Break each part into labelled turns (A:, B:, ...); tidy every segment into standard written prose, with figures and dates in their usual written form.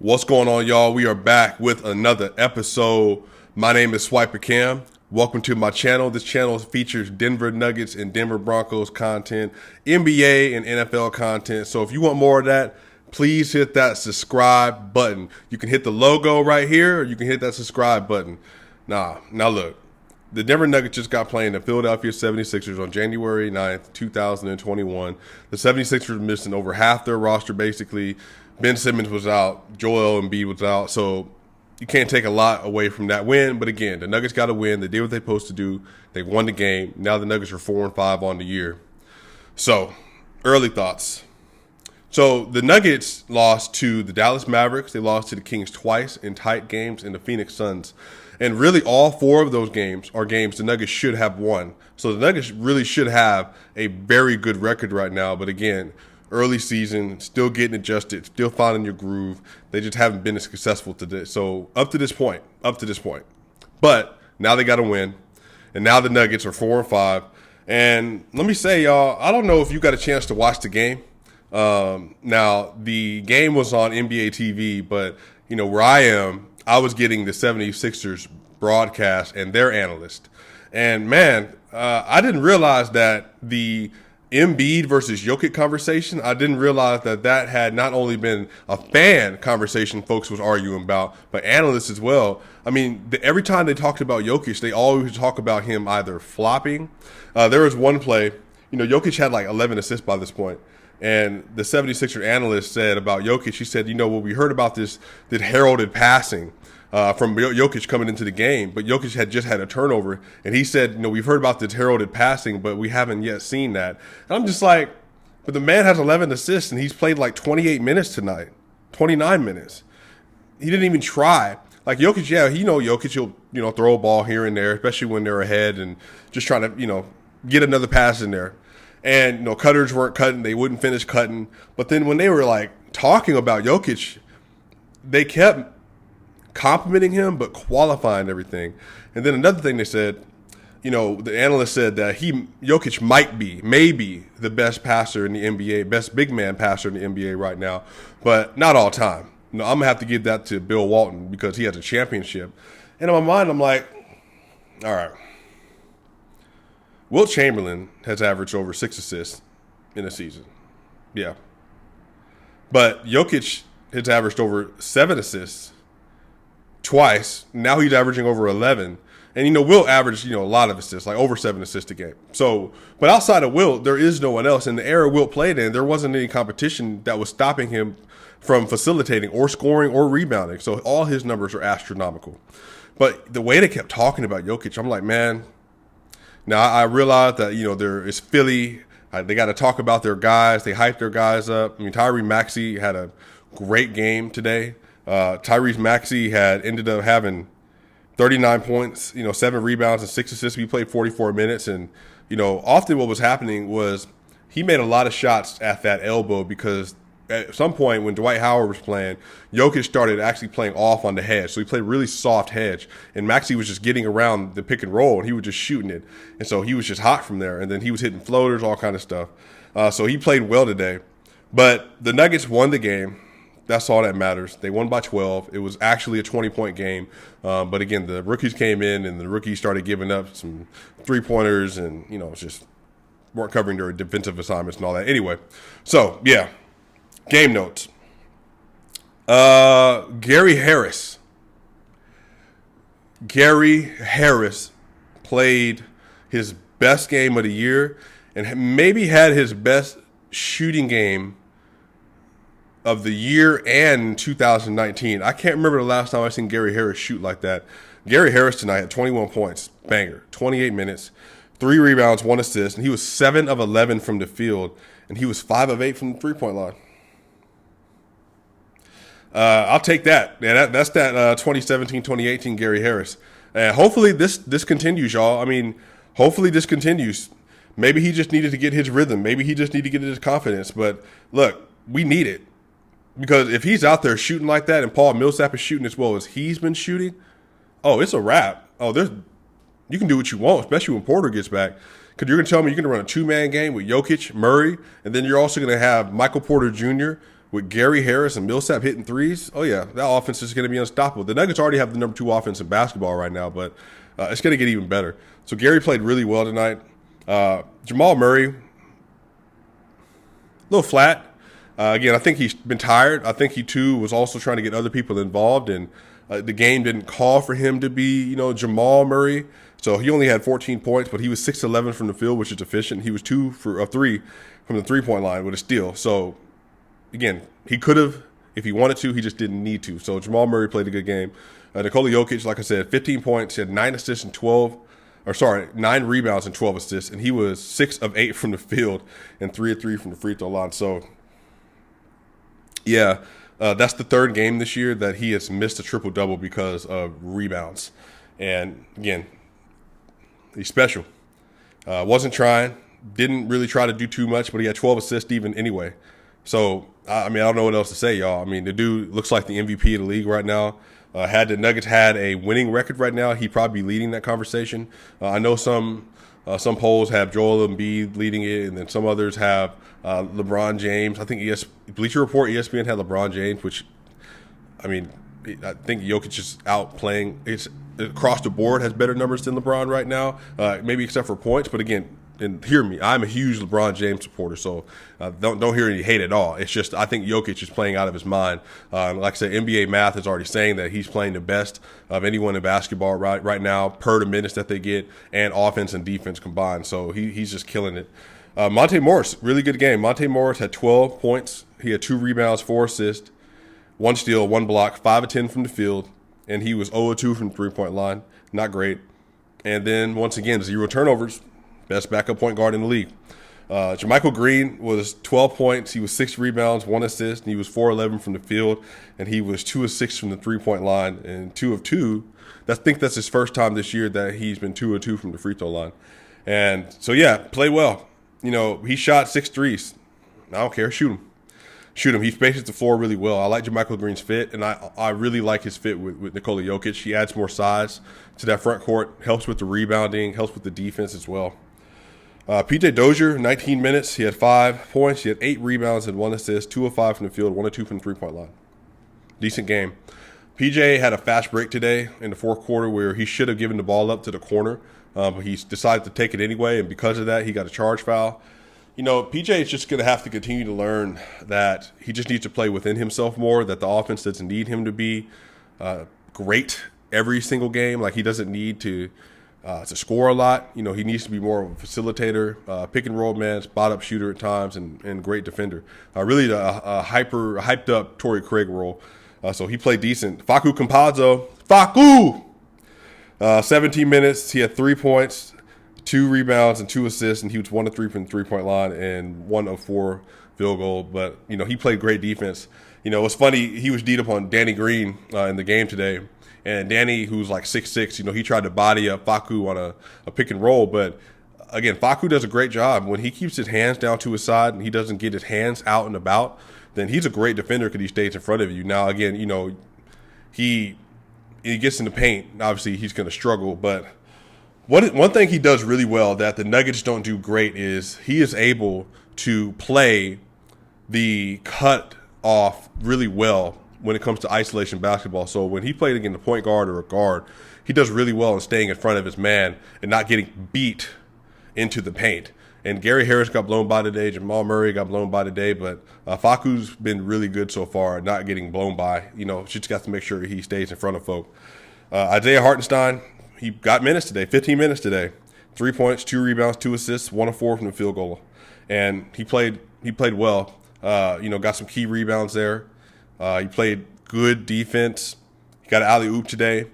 A: What's going on, y'all? We are back with another episode. My name is Swiper Cam. Welcome to my channel. This channel features Denver Nuggets and Denver Broncos content, NBA and NFL content. So if you want more of that, please hit that subscribe button. You can hit the logo right here, or you can hit that subscribe button. Now look, the Denver Nuggets just got playing the Philadelphia 76ers on January 9th, 2021. The 76ers missing over half their roster, basically. Ben Simmons was out. Joel Embiid was out. So you can't take a lot away from that win. But again, the Nuggets got to win. They did what they're supposed to do. They won the game. Now the Nuggets are 4-5 on the year. So, early thoughts. So the Nuggets lost to the Dallas Mavericks. They lost to the Kings twice in tight games, and the Phoenix Suns. And really all four of those games are games the Nuggets should have won. So the Nuggets really should have a very good record right now. But again, early season, still getting adjusted, still finding your groove. They just haven't been as successful today. So up to this point. But now they got to win. And now the Nuggets are 4-5. And let me say, y'all, I don't know if you got a chance to watch the game. Now, the game was on NBA TV, but, you know, where I am, I was getting the 76ers broadcast and their analyst. And, man, I didn't realize that the Embiid versus Jokic conversation, I didn't realize that had not only been a fan conversation folks was arguing about, but analysts as well. I mean, every time they talked about Jokic, they always talk about him either flopping. There was one play, you know, Jokic had like 11 assists by this point. And the 76er analyst said about Jokic, he said, you know, what we heard about this heralded passing from Jokic coming into the game, but Jokic had just had a turnover. And he said, you know, we've heard about this heralded passing, but we haven't yet seen that. And I'm just like, but the man has 11 assists, and he's played like 28 minutes tonight, 29 minutes. He didn't even try. Like Jokic, yeah, Jokic will, you know, throw a ball here and there, especially when they're ahead and just trying to, you know, get another pass in there. And, you know, cutters weren't cutting. They wouldn't finish cutting. But then when they were, like, talking about Jokic, they kept complimenting him but qualifying everything. And then another thing they said, you know, the analyst said that Jokic maybe the best passer in the NBA, best big man passer in the NBA right now, but not all time. No, I'm going to have to give that to Bill Walton because he has a championship. And in my mind, I'm like, all right. Wilt Chamberlain has averaged over 6 assists in a season. Yeah. But Jokic has averaged over 7 assists twice. Now he's averaging over 11. And, you know, Wilt averaged, you know, a lot of assists, like over 7 assists a game. So, but outside of Wilt, there is no one else. In the era Wilt played in, there wasn't any competition that was stopping him from facilitating or scoring or rebounding. So all his numbers are astronomical. But the way they kept talking about Jokic, I'm like, man. Now, I realize that, you know, there is Philly. They got to talk about their guys. They hype their guys up. I mean, Tyrese Maxey had a great game today. Tyrese Maxey ended up having 39 points, you know, 7 rebounds and 6 assists. We played 44 minutes. And, you know, often what was happening was he made a lot of shots at that elbow because at some point when Dwight Howard was playing, Jokic started actually playing off on the hedge. So he played really soft hedge. And Maxey was just getting around the pick and roll, and he was just shooting it. And so he was just hot from there. And then he was hitting floaters, all kind of stuff. So he played well today. But the Nuggets won the game. That's all that matters. They won by 12. It was actually a 20-point game. But, again, the rookies came in, and the rookies started giving up some three-pointers and, you know, just weren't covering their defensive assignments and all that. Anyway, so, yeah. Game notes. Gary Harris. Gary Harris played his best game of the year and maybe had his best shooting game of the year and 2019. I can't remember the last time I seen Gary Harris shoot like that. Gary Harris tonight had 21 points, banger, 28 minutes, 3 rebounds, 1 assist, and he was 7 of 11 from the field, and he was 5 of 8 from the three-point line. I'll take that. Yeah, that's that 2017-2018 Gary Harris. And hopefully this continues, y'all. I mean, hopefully this continues. Maybe he just needed to get his rhythm. Maybe he just needed to get his confidence. But, look, we need it. Because if he's out there shooting like that and Paul Millsap is shooting as well as he's been shooting, oh, it's a wrap. Oh, you can do what you want, especially when Porter gets back. Because you're going to tell me you're going to run a 2-man game with Jokic, Murray, and then you're also going to have Michael Porter Jr., with Gary Harris and Millsap hitting threes, oh yeah, that offense is going to be unstoppable. The Nuggets already have the number 2 offense in basketball right now, but it's going to get even better. So Gary played really well tonight. Jamal Murray, a little flat. Again, I think he's been tired. I think he, too, was also trying to get other people involved, and the game didn't call for him to be, Jamal Murray. So he only had 14 points, but he was 6-11 from the field, which is efficient. He was 2 for 3 from the three-point line with a steal. So, again, he could have if he wanted to. He just didn't need to. So Jamal Murray played a good game. Nikola Jokic, like I said, 15 points. He had 9 assists and 9 rebounds and 12 assists, and he was 6 of 8 from the field and 3 of 3 from the free throw line. So, yeah, that's the 3rd game this year that he has missed a triple-double because of rebounds. And, again, he's special. Wasn't trying. Didn't really try to do too much, but he had 12 assists even anyway. So, I don't know what else to say, y'all. The dude looks like the MVP of the league right now. Had the Nuggets had a winning record right now, he'd probably be leading that conversation. I know some polls have Joel Embiid leading it, and then some others have LeBron James. I think Bleacher Report, ESPN had LeBron James, which, I think Jokic is outplaying. It's across the board has better numbers than LeBron right now, maybe except for points. But again, and hear me, I'm a huge LeBron James supporter, so don't hear any hate at all. It's just I think Jokic is playing out of his mind. Like I said, NBA math is already saying that he's playing the best of anyone in basketball right now per the minutes that they get and offense and defense combined. So he's just killing it. Monte Morris, really good game. Monte Morris had 12 points. He had 2 rebounds, 4 assists, 1 steal, 1 block, 5 of 10 from the field, and he was 0 of 2 from the three-point line. Not great. And then, once again, 0 turnovers. Best backup point guard in the league. JaMychal Green was 12 points. He was 6 rebounds, 1 assist, and he was 4-11 from the field, and he was 2 of 6 from the three-point line and 2 of 2. I think that's his first time this year that he's been 2 of 2 from the free throw line. And so, yeah, play well. He shot 6 threes. I don't care. Shoot him. He spaces the floor really well. I like JaMychal Green's fit, and I really like his fit with Nikola Jokic. He adds more size to that front court, helps with the rebounding, helps with the defense as well. PJ Dozier, 19 minutes. He had 5 points. He had 8 rebounds and 1 assist, 2 of 5 from the field, 1 of 2 from the three-point line. Decent game. PJ had a fast break today in the fourth quarter where he should have given the ball up to the corner, but he decided to take it anyway, and because of that, he got a charge foul. PJ is just going to have to continue to learn that he just needs to play within himself more, that the offense doesn't need him to be great every single game. Like, he doesn't need to score a lot. He needs to be more of a facilitator, pick and roll man, spot up shooter at times, and great defender. Really a hyped up Torrey Craig role. So he played decent. Facu Campazzo, 17 minutes. He had 3 points, 2 rebounds, and 2 assists, and he was 1 of 3 from the three-point line and 1 of 4 field goal. But he played great defense. It's funny, he was beat up on Danny Green in the game today. And Danny, who's like 6'6", he tried to body up Facu on a pick and roll. But, again, Facu does a great job. When he keeps his hands down to his side and he doesn't get his hands out and about, then he's a great defender because he stays in front of you. Now, again, he gets in the paint. Obviously, he's going to struggle. But one thing he does really well that the Nuggets don't do great is he is able to play the cut off really well when it comes to isolation basketball. So when he played against a point guard or a guard, he does really well in staying in front of his man and not getting beat into the paint. And Gary Harris got blown by today. Jamal Murray got blown by today. But Facu's been really good so far, not getting blown by. Just got to make sure he stays in front of folk. Isaiah Hartenstein, he got minutes today, 15 minutes today. 3 points, 2 rebounds, 2 assists, 1 of 4 from the field goal. And he played well. Got some key rebounds there. He played good defense. He got an alley-oop today.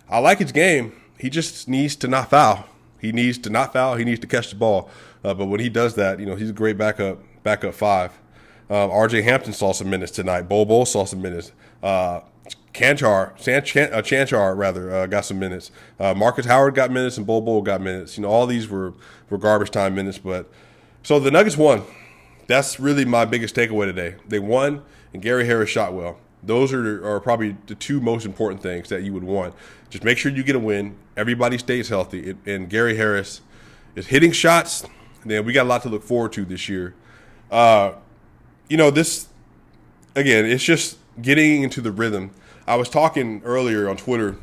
A: I like his game. He just needs to not foul. He needs to not foul. He needs to catch the ball. But when he does that, he's a great backup 5. RJ Hampton saw some minutes tonight. Bol saw some minutes. Chanchar got some minutes. Marcus Howard got minutes and Bol got minutes. All these were garbage time minutes. But so the Nuggets won. That's really my biggest takeaway today. They won, and Gary Harris shot well. Those are probably the 2 most important things that you would want. Just make sure you get a win. Everybody stays healthy. And Gary Harris is hitting shots. And then we got a lot to look forward to this year. again, it's just getting into the rhythm. I was talking earlier on Twitter.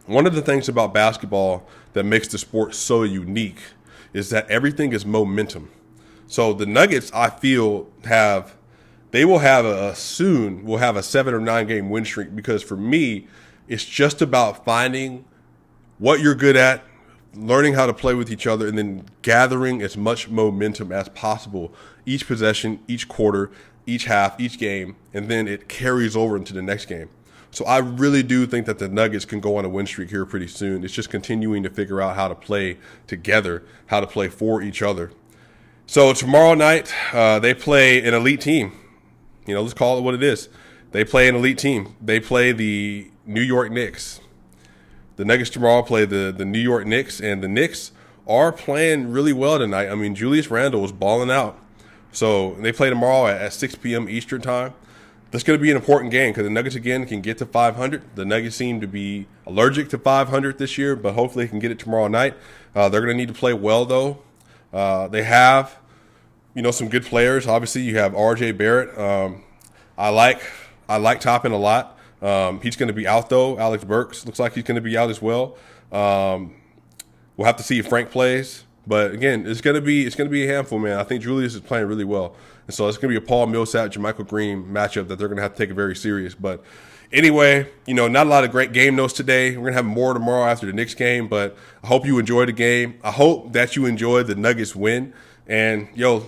A: One of the things about basketball that makes the sport so unique is that everything is momentum. So the Nuggets, I feel, will have a 7 or 9 game win streak, because for me, it's just about finding what you're good at, learning how to play with each other, and then gathering as much momentum as possible each possession, each quarter, each half, each game, and then it carries over into the next game. So I really do think that the Nuggets can go on a win streak here pretty soon. It's just continuing to figure out how to play together, how to play for each other. So tomorrow night, they play an elite team. Let's call it what it is. They play an elite team. They play the New York Knicks. The Nuggets tomorrow play the New York Knicks, and the Knicks are playing really well tonight. I mean, Julius Randle is balling out. So they play tomorrow at 6 p.m. Eastern time. That's going to be an important game because the Nuggets, again, can get to 500. The Nuggets seem to be allergic to 500 this year, but hopefully they can get it tomorrow night. They're going to need to play well, though. They have, some good players. Obviously, you have R.J. Barrett. I like Toppin a lot. He's going to be out, though. Alex Burks looks like he's going to be out as well. We'll have to see if Frank plays. But again, it's gonna be a handful, man. I think Julius is playing really well, and so it's gonna be a Paul Millsap, JaMychal Green matchup that they're gonna have to take it very serious. But anyway, not a lot of great game notes today. We're gonna have more tomorrow after the Knicks game. But I hope you enjoyed the game. I hope that you enjoyed the Nuggets win. And we're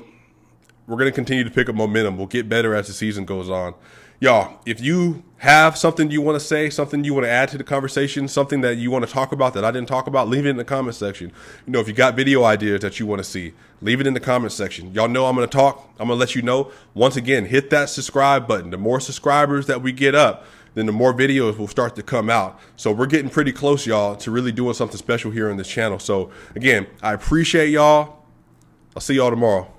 A: gonna continue to pick up momentum. We'll get better as the season goes on. Y'all, if you have something you want to say, something you want to add to the conversation, something that you want to talk about that I didn't talk about, leave it in the comment section. If you got video ideas that you want to see, leave it in the comment section. Y'all know I'm going to talk. I'm going to let you know. Once again, hit that subscribe button. The more subscribers that we get up, then the more videos will start to come out. So we're getting pretty close, y'all, to really doing something special here on this channel. So again, I appreciate y'all. I'll see y'all tomorrow.